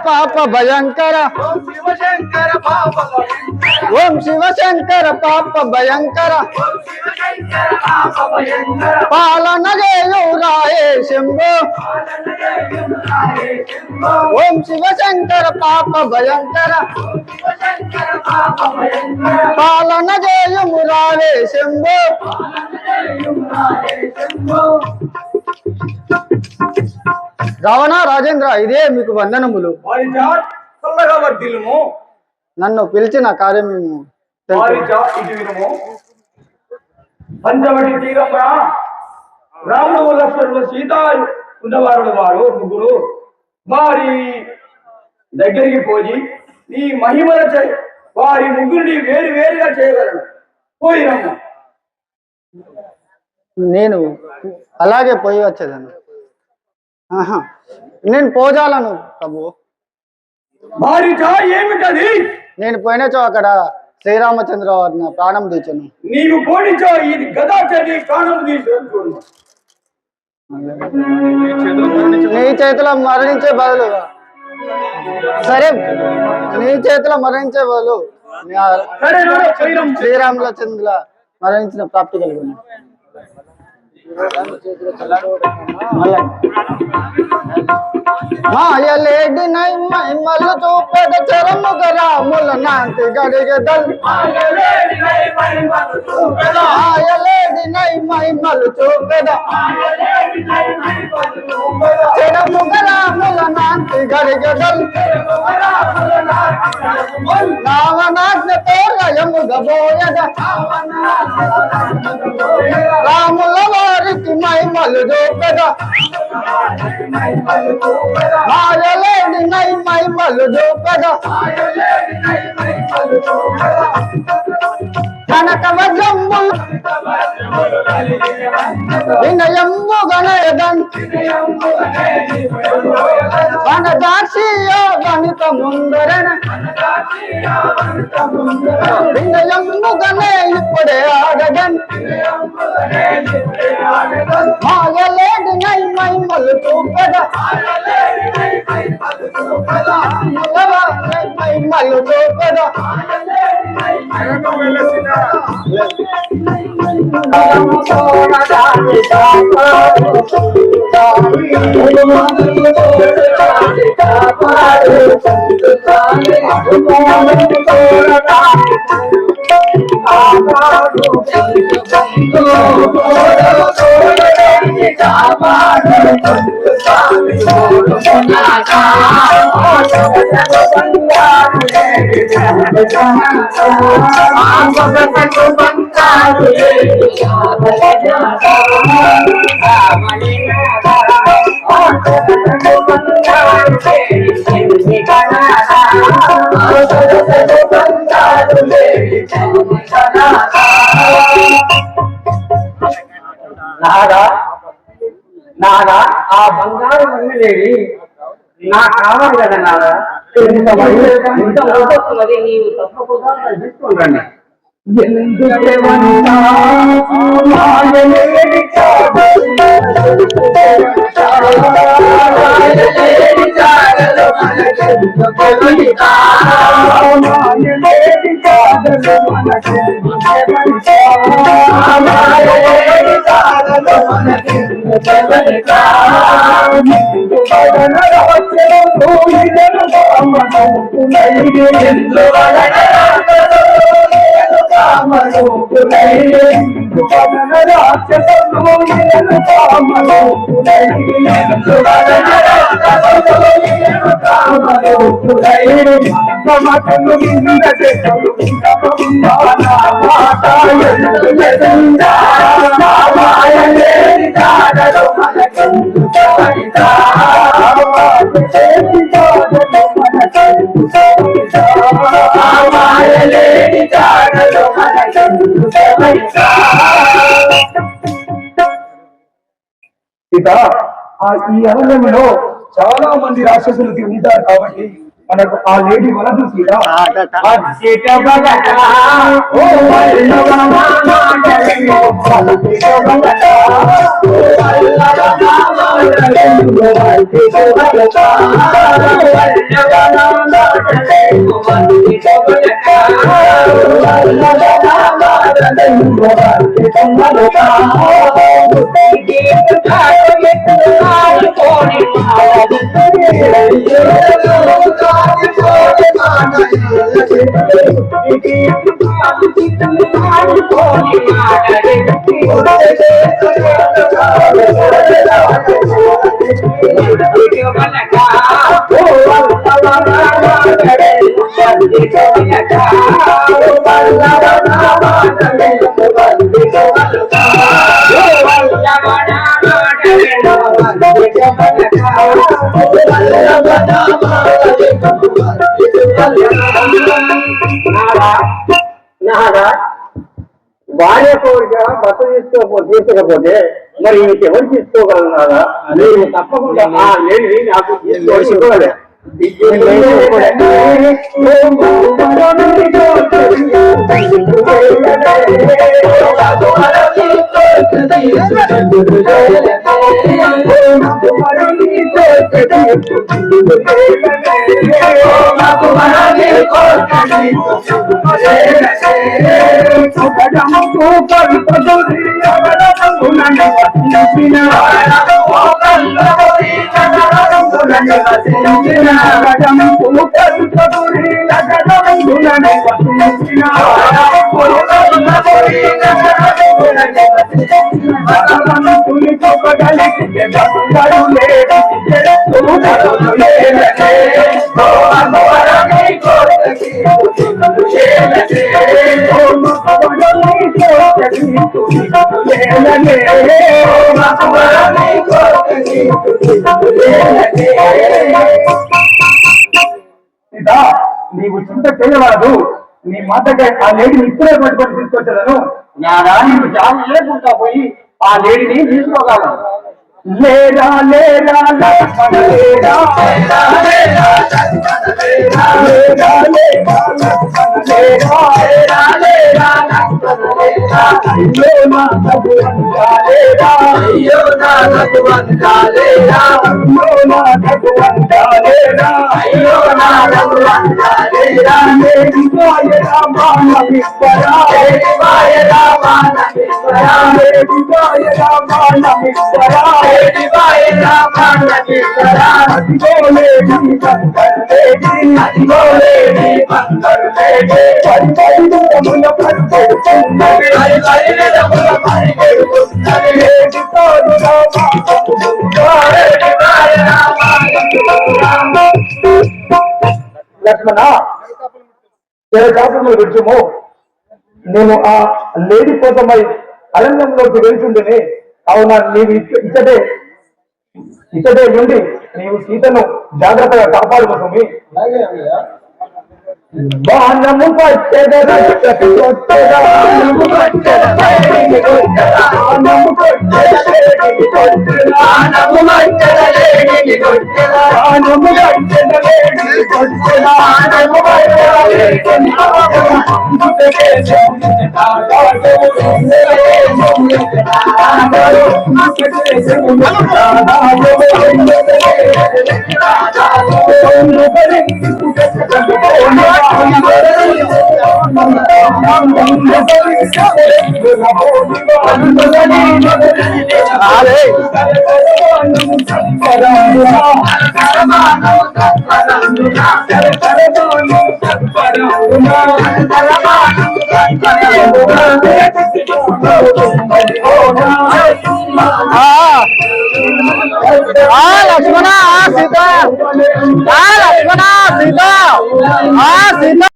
పాప భయంకర ఓం శివశంకర పాప భయంకర పాలన చేయురాయే శంభో ఓం శివశంకర పాప భయంకర పాలన చేయురాయే శంభో రావణ రాజేంద్ర ఇదే మీకు వందనములు. నన్ను పిలిచిన కార్యం పంచవటి తీరమున రాముడు లక్ష్మణుడు సీత ఉన్నవారుడు వారు ముగ్గురు వారి దగ్గరికి పోయి నీ మహిమల వారి ముగ్గురిని వేరు వేరుగా చేయగలను పోయిరమ్మ. నేను అలాగే పోయి వచ్చేదాన్ని. నేను పోజాలను ప్రభు. ఏమిటది? నేను పోయినచో అక్కడ శ్రీరామచంద్ర వారిని ప్రాణం తీర్చను. నీవు పోనిచో ఇది గదాచరి ప్రాణం తీర్చు. నీ చేతిలో మరణించే బదులుగా సరే నీ చేతిలో మరణించే బదులు శ్రీరామచంద్ర మరణించిన ప్రాప్తి కలిగింది. మాయలేడి మల్లు చూపెద చెరముగ రాముల నాంతి గడిగెదల్ మాయలేడి మల్లు చూపెద చెరముగ రాముల నాంతి గడిగెదల్ రావణాజ్ఞతో లయముగ బోయద రాముల వారికి మహిమలు చూపెద మాయలేడి మహిమలు చూపెద కనక వజ్రము వినయము గణయదన్ వనదాక్షియో గణిత ముందరన వినయము గణే ఇప్పుడే ఆడదన్ మాయలేడి మహిమలు చూపెద మహిమలు చూపెద నాదా ఆ బంగారు మహిళలేడి నాకు కావాలి కదా నాదా. ఇంత వస్తున్నది నీవు తప్పకుండా తీసుకోండి. ఈ అరణ్యంలో చాలా మంది రాక్షసులు ఉంటారు కాబట్టి మనకు ఆ లేడీ వలదు సీత భార్య కోరిక బట్ట తీసుకోకపోతే మరి ఇంకెవరు తీసుకోగలరా? నేను తప్పకుండా ఆ లేడీ నాకు తీసుకోవాలి. నీవు చింత చేయరాదు. నీ మాటగా ఆ లేడీని ఇప్పుడే పట్టుకొని తీసుకొచ్చాను. నా రాణి జాబ్ లేకుండా పోయి ఆ లేడీని తీసుకోగలను. లేరా లేరా లక్ష్మణ విషయము నేను ఆ లేడీ కోసమై అరణ్యంలోకి వెళ్తుండేనే. అవునా, నీవు ఇచ్చటే నుండి నీవు సీతను జాగ్రత్తగా కాపాడు స్వామి. బాణము లక్ష్మణ సీత, లక్ష్మణ సీత, సీత.